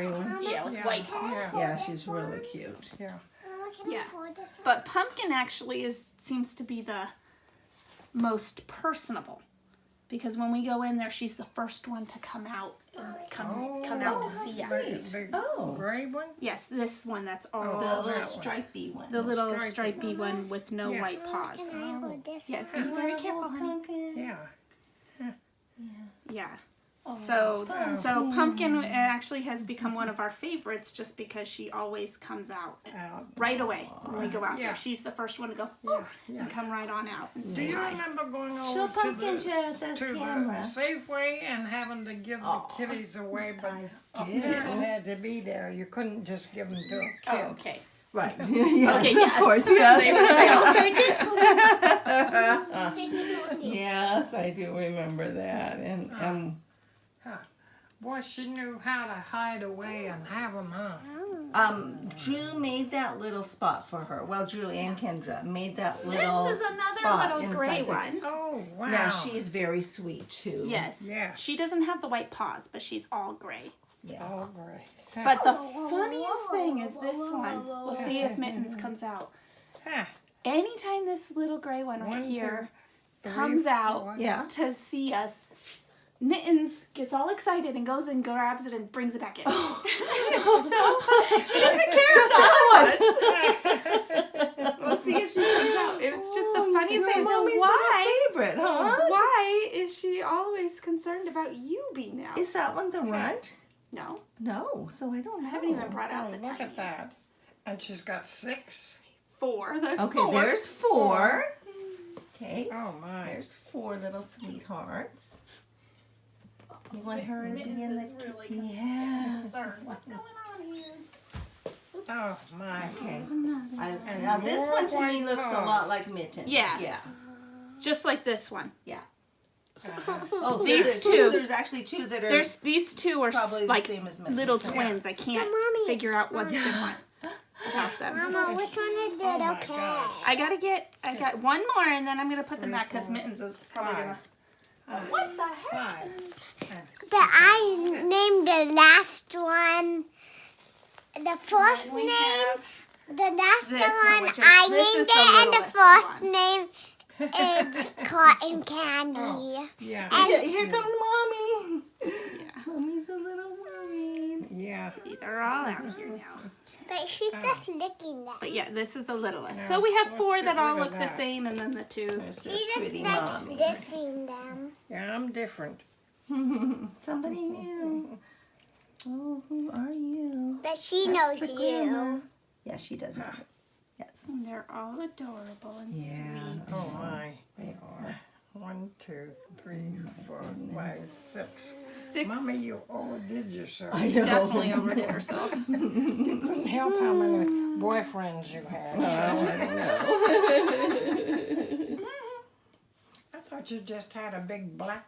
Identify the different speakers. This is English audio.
Speaker 1: Yeah, with white paws.
Speaker 2: Yeah, she's really cute.
Speaker 3: Yeah.
Speaker 1: Yeah. But Pumpkin actually seems to be the most personable. Because when we go in there, she's the first one to come out and come out to see us.
Speaker 3: The gray one?
Speaker 1: Yes, this one that's all
Speaker 2: The little stripy one.
Speaker 1: the little stripy one with no white paws. Yeah, be very careful, honey.
Speaker 3: Yeah.
Speaker 1: Yeah. So Pumpkin actually has become one of our favorites just because she always comes out right away when we go out there. She's the first one to go and come right on out and
Speaker 3: Do
Speaker 1: say
Speaker 3: you
Speaker 1: hi.
Speaker 3: remember going
Speaker 2: Show
Speaker 3: over to
Speaker 2: Pumpkin
Speaker 3: the
Speaker 2: to the camera.
Speaker 3: Safeway and having to give the kitties away? But up
Speaker 2: did.
Speaker 3: there it had to be there. You couldn't just give them to a kid.
Speaker 1: Oh, okay.
Speaker 2: Right. Yes,
Speaker 1: Okay,
Speaker 2: of
Speaker 1: yes.
Speaker 2: course,
Speaker 1: They would say,
Speaker 2: yes.
Speaker 1: I'll take it.
Speaker 2: Yes, I do remember that. And
Speaker 3: Boy, she knew how to hide away and have them, huh?
Speaker 2: Drew made that little spot for her. Well, Drew and Kendra made that little
Speaker 1: This is another
Speaker 2: spot
Speaker 1: little gray
Speaker 2: inside the-
Speaker 1: one.
Speaker 3: Oh, wow.
Speaker 2: Now she's very sweet too.
Speaker 1: Yes.
Speaker 3: Yes.
Speaker 1: She doesn't have the white paws, but she's all gray.
Speaker 2: Yeah.
Speaker 3: Oh, gray.
Speaker 1: But the funniest thing is this one. We'll see if Mittens comes out.
Speaker 3: Huh.
Speaker 1: Anytime this little gray one right
Speaker 3: 1, 2,
Speaker 1: here
Speaker 3: 3,
Speaker 1: comes out
Speaker 3: 4.
Speaker 2: Yeah.
Speaker 1: to see us, Mittens gets all excited and goes and grabs it and brings it back in. So she doesn't care if the other ones. We'll see if she comes out. It's just the funniest thing. So
Speaker 2: Mommy's
Speaker 1: why?
Speaker 2: little favorite, huh?
Speaker 1: Why is she always concerned about you being out?
Speaker 2: Is that one the runt?
Speaker 1: No,
Speaker 2: No, so I don't know.
Speaker 1: I haven't even brought out
Speaker 3: Oh,
Speaker 1: the
Speaker 3: look
Speaker 1: tiniest.
Speaker 3: at that. And she's got 6.
Speaker 1: 4. That's
Speaker 2: Okay,
Speaker 1: 4.
Speaker 2: there's 4. Okay,
Speaker 3: Oh, my.
Speaker 2: there's 4 little sweethearts. You want her to be in the yeah.
Speaker 1: Concerned. What's going on here? Oops.
Speaker 3: Oh, my.
Speaker 2: Okay.
Speaker 1: There's another.
Speaker 2: And now this
Speaker 3: more
Speaker 2: one to me
Speaker 3: white
Speaker 2: looks a lot
Speaker 3: paws.
Speaker 2: like Mittens.
Speaker 1: Yeah.
Speaker 2: Yeah.
Speaker 1: Just like this one.
Speaker 2: Yeah.
Speaker 3: Uh-huh.
Speaker 2: Oh, so
Speaker 1: These
Speaker 2: there's
Speaker 1: two.
Speaker 2: There's actually 2 that are
Speaker 1: There's these two are
Speaker 2: probably the
Speaker 1: like
Speaker 2: same as Mittens.
Speaker 1: little
Speaker 2: Yeah.
Speaker 1: twins. I can't figure out what's different about them.
Speaker 4: Mama, which one is it?
Speaker 3: Oh, my
Speaker 4: Okay.
Speaker 3: gosh.
Speaker 1: I got one more and then I'm gonna put them back because
Speaker 3: 4,
Speaker 1: Mittens is probably
Speaker 3: 5.
Speaker 1: gonna. What the heck?
Speaker 3: 5.
Speaker 4: But I named the last one. The first
Speaker 1: And we
Speaker 4: name,
Speaker 1: have
Speaker 4: the last
Speaker 1: this one,
Speaker 4: one,
Speaker 1: which is-
Speaker 4: I
Speaker 1: this is
Speaker 4: named
Speaker 1: the
Speaker 4: it, and the
Speaker 1: littlest
Speaker 4: first
Speaker 1: one.
Speaker 4: name is Cotton Candy.
Speaker 3: Yeah.
Speaker 2: Here comes Mommy.
Speaker 1: Yeah.
Speaker 2: Mommy's a little worried.
Speaker 3: Yeah.
Speaker 1: See, they're all out here now.
Speaker 4: But she's just licking them.
Speaker 1: But yeah, this is the littlest.
Speaker 3: Yeah,
Speaker 1: So we have
Speaker 3: let's
Speaker 1: 4
Speaker 3: get
Speaker 1: that all
Speaker 3: rid of
Speaker 1: look the
Speaker 3: that.
Speaker 1: same, and then the 2.
Speaker 2: There's
Speaker 4: She
Speaker 2: their
Speaker 4: just
Speaker 2: pretty
Speaker 4: likes
Speaker 2: mommy.
Speaker 4: sniffing them.
Speaker 3: Yeah, I'm different.
Speaker 2: Somebody new. Oh, who are you?
Speaker 4: But she
Speaker 2: That's
Speaker 4: knows
Speaker 2: the grandma.
Speaker 4: you.
Speaker 2: Yeah, she does know it. Yes.
Speaker 1: And they're all adorable and
Speaker 2: Yeah.
Speaker 1: sweet.
Speaker 3: Oh, my.
Speaker 2: They are.
Speaker 3: 1, 2, 3, 4, 5, 6.
Speaker 1: 6.
Speaker 3: Mommy, you overdid yourself.
Speaker 2: I
Speaker 3: You
Speaker 2: know.
Speaker 1: Definitely overdid herself.
Speaker 3: couldn't help how many boyfriends you had.
Speaker 2: I don't know.
Speaker 3: I thought you just had a big black